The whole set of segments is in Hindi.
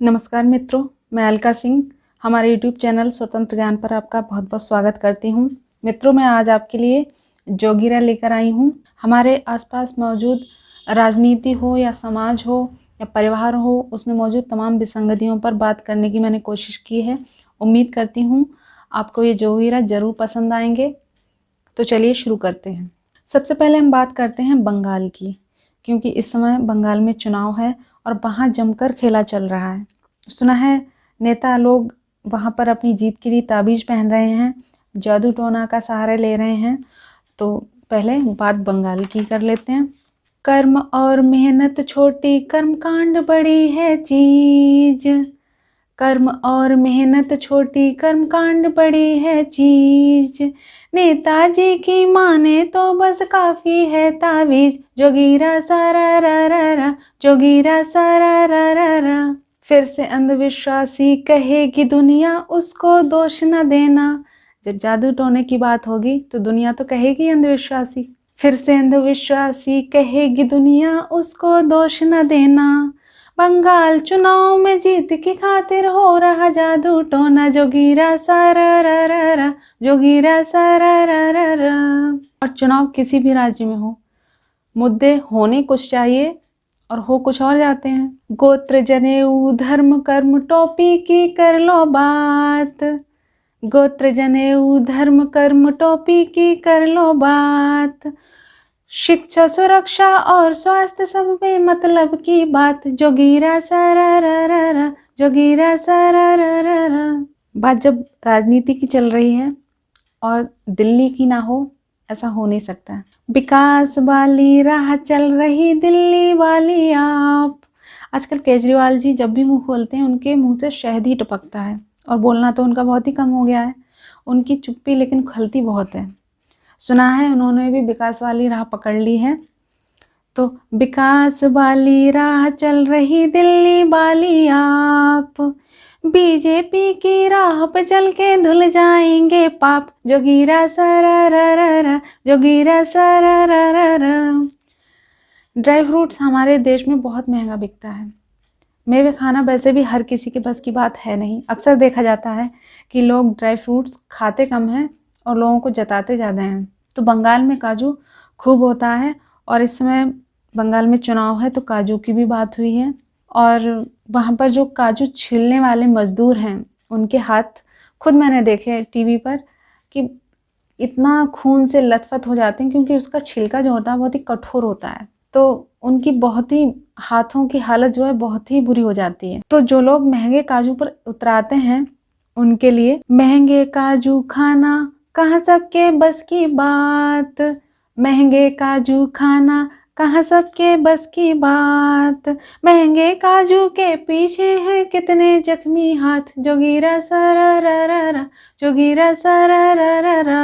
नमस्कार मित्रों, मैं अलका सिंह हमारे यूट्यूब चैनल स्वतंत्र ज्ञान पर आपका बहुत बहुत स्वागत करती हूँ। मित्रों, मैं आज आपके लिए जोगीरा लेकर आई हूँ। हमारे आसपास मौजूद राजनीति हो या समाज हो या परिवार हो, उसमें मौजूद तमाम विसंगतियों पर बात करने की मैंने कोशिश की है। उम्मीद करती हूँ आपको ये जोगीरा ज़रूर पसंद आएंगे। तो चलिए शुरू करते हैं। सबसे पहले हम बात करते हैं बंगाल की, क्योंकि इस समय बंगाल में चुनाव है और वहाँ जमकर खेला चल रहा है। सुना है नेता लोग वहाँ पर अपनी जीत के लिए ताबीज़ पहन रहे हैं, जादू टोना का सहारा ले रहे हैं। तो पहले बात बंगाल की कर लेते हैं। कर्म और मेहनत छोटी, कर्म कांड बड़ी है चीज। कर्म और मेहनत छोटी, कर्म कांड बड़ी है चीज। नेताजी की माने तो बस काफी है तावीज। जोगीरा सारा रा रा रा, जोगीरा सारा रा रा रा। फिर से अंधविश्वासी कहेगी दुनिया, उसको दोष न देना। जब जादू टोने की बात होगी तो दुनिया तो कहेगी अंधविश्वासी। फिर से अंधविश्वासी कहेगी दुनिया, उसको दोष न देना। बंगाल चुनाव में जीत की खातिर हो रहा जादू टोना। जोगीरा सारा रा रा रा, जोगीरा सारा रा रा रा। और चुनाव किसी भी राज्य में हो, मुद्दे होने कुछ चाहिए और हो कुछ और जाते हैं। गोत्र जनेऊ धर्म कर्म टोपी की कर लो बात। गोत्र जनेऊ धर्म कर्म टोपी की कर लो बात। शिक्षा सुरक्षा और स्वास्थ्य सब में मतलब की बात। जोगीरा सारा रा रा रा, जोगीरा सारा रा रा रा। बात जब राजनीति की चल रही है और दिल्ली की ना हो, ऐसा हो नहीं सकता। विकास वाली राह चल रही दिल्ली वाली आप। आजकल केजरीवाल जी जब भी मुंह खोलते हैं उनके मुंह से शहद ही टपकता है और बोलना तो उनका बहुत ही कम हो गया है। उनकी चुप्पी लेकिन खलती बहुत है। सुना है उन्होंने भी विकास वाली राह पकड़ ली है। तो विकास वाली राह चल रही दिल्ली वाली आप। बीजेपी की राह पे चल के धुल जाएंगे पाप। जोगीरा सारा रा रा रा, जोगीरा सारा रा रा रा। ड्राई फ्रूट्स हमारे देश में बहुत महंगा बिकता है। मेवे खाना वैसे भी हर किसी के बस की बात है नहीं। अक्सर देखा जाता है कि लोग ड्राई फ्रूट्स खाते कम हैं और लोगों को जताते ज़्यादा हैं। तो बंगाल में काजू खूब होता है और इस समय बंगाल में चुनाव है तो काजू की भी बात हुई है। और वहाँ पर जो काजू छीलने वाले मज़दूर हैं उनके हाथ खुद मैंने देखे टीवी पर कि इतना खून से लथपथ हो जाते हैं, क्योंकि उसका छिलका जो होता है बहुत ही कठोर होता है। तो उनकी बहुत ही हाथों की हालत जो है बहुत ही बुरी हो जाती है। तो जो लोग महंगे काजू पर उतराते हैं उनके लिए महंगे काजू खाना कहाँ सबके बस की बात। महंगे काजू खाना कहाँ सबके बस की बात। महंगे काजू के पीछे हैं कितने जख्मी हाथ। जोगीरा सारा रा रा रा, जोगीरा सारा रा रा रा।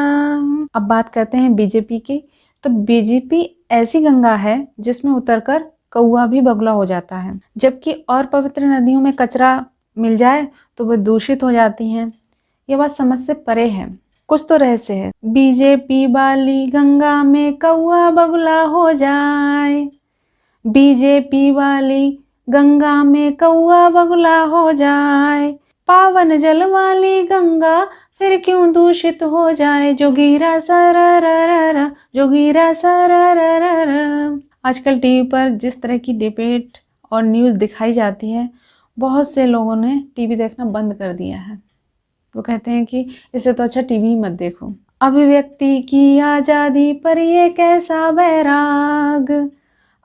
अब बात करते हैं बीजेपी की। तो बीजेपी ऐसी गंगा है जिसमें उतरकर कौआ भी बगुला हो जाता है। जबकि और पवित्र नदियों में कचरा मिल जाए तो वह दूषित हो जाती हैं। यह बात समझ से परे है, कुछ तो रहस्य है। बीजेपी वाली गंगा में कौआ बगुला हो जाए। बीजेपी वाली गंगा में कौआ बगुला हो जाए। पावन जल वाली गंगा फिर क्यों दूषित हो जाए। जोगीरा सारा रा रा रा, जोगीरा सारा रा रा रा। आजकल टीवी पर जिस तरह की डिबेट और न्यूज़ दिखाई जाती है, बहुत से लोगों ने टीवी देखना बंद कर दिया है। वो कहते हैं कि इससे तो अच्छा टीवी ही मत देखो। अभिव्यक्ति की आज़ादी पर ये कैसा बैराग।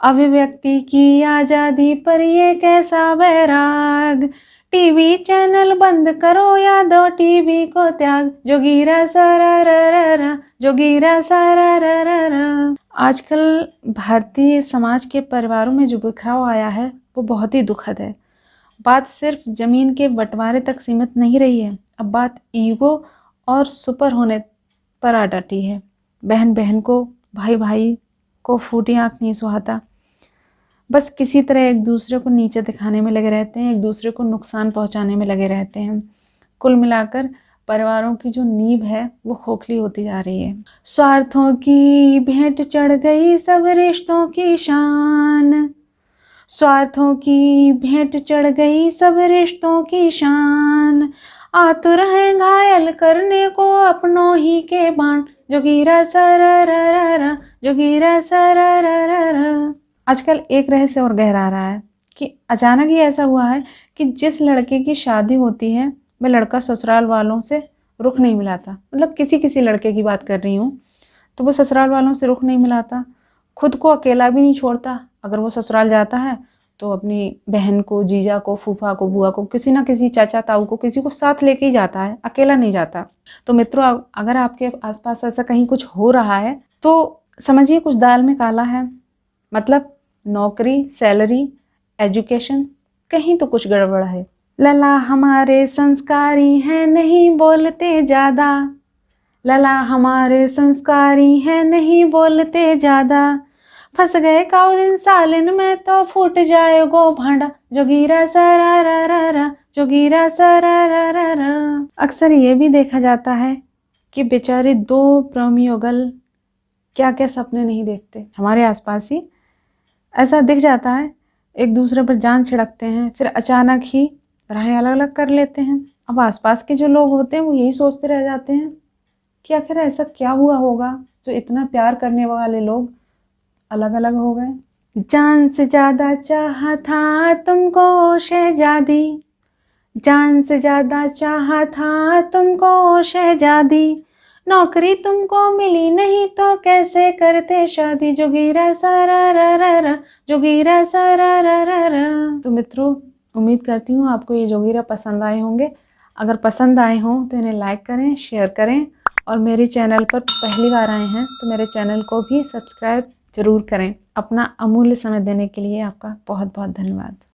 अभिव्यक्ति की आज़ादी पर ये कैसा बैराग। टीवी चैनल बंद करो या दो टीवी को त्याग। जोगीरा सारा रा रा रा, जोगीरा सारा रा रा रा। आजकल भारतीय समाज के परिवारों में जो बिखराव आया है वो बहुत ही दुखद है। बात सिर्फ ज़मीन के बंटवारे तक सीमित नहीं रही है, अब बात ईगो और सुपर होने पर आ डटी है। बहन बहन को, भाई भाई को फूटी आँख नहीं सुहाता। बस किसी तरह एक दूसरे को नीचे दिखाने में लगे रहते हैं, एक दूसरे को नुकसान पहुंचाने में लगे रहते हैं। कुल मिलाकर परिवारों की जो नींव है वो खोखली होती जा रही है। स्वार्थों की भेंट चढ़ गई सब रिश्तों की शान। स्वार्थों की भेंट चढ़ गई सब रिश्तों की शान, आतुर हैं घायल करने को अपनों ही के बाण, जोगीरा सररररर, जोगीरा सररररर। आजकल एक रहस्य और गहरा रहा है कि अचानक ही ऐसा हुआ है कि जिस लड़के की शादी होती है वह लड़का ससुराल वालों से रुख नहीं मिलाता। मतलब किसी लड़के की बात कर रही हूँ, तो वो ससुराल वालों से रुख नहीं मिलाता, खुद को अकेला भी नहीं छोड़ता। अगर वो ससुराल जाता है तो अपनी बहन को, जीजा को, फूफा को, बुआ को, किसी ना किसी चाचा ताऊ को, किसी को साथ लेके ही जाता है, अकेला नहीं जाता। तो मित्रों, अगर आपके आसपास ऐसा कहीं कुछ हो रहा है तो समझिए कुछ दाल में काला है। मतलब नौकरी, सैलरी, एजुकेशन, कहीं तो कुछ गड़बड़ है। लला हमारे संस्कारी हैं नहीं बोलते ज़्यादा, लला हमारे संस्कारी हैं नहीं बोलते ज़्यादा, फंस गए काउ दिन सालिन में तो फूट जाए गो भांडा, जोगीरा सररररर, जोगीरा सररररर। अक्सर ये भी देखा जाता है कि बेचारे दो प्रेमी युगल क्या क्या सपने नहीं देखते। हमारे आसपास ही ऐसा दिख जाता है, एक दूसरे पर जान छिड़कते हैं, फिर अचानक ही राहें अलग अलग कर लेते हैं। अब आसपास के जो लोग होते हैं वो यही सोचते रह जाते हैं कि आखिर ऐसा क्या हुआ होगा जो इतना प्यार करने वाले लोग अलग अलग हो गए। जान से ज्यादा चाहा था तुमको शहजादी, जान से ज्यादा चाहा था तुमको शहजादी, नौकरी तुमको मिली नहीं तो कैसे करते शादी, जोगीरा सररररर, जोगीरा सररररर। तो मित्रों, उम्मीद करती हूँ आपको ये जोगीरा पसंद आए होंगे। अगर पसंद आए हों तो इन्हें लाइक करें, शेयर करें, और मेरे चैनल पर पहली बार आए हैं तो मेरे चैनल को भी सब्सक्राइब जरूर करें। अपना अमूल्य समय देने के लिए आपका बहुत बहुत धन्यवाद।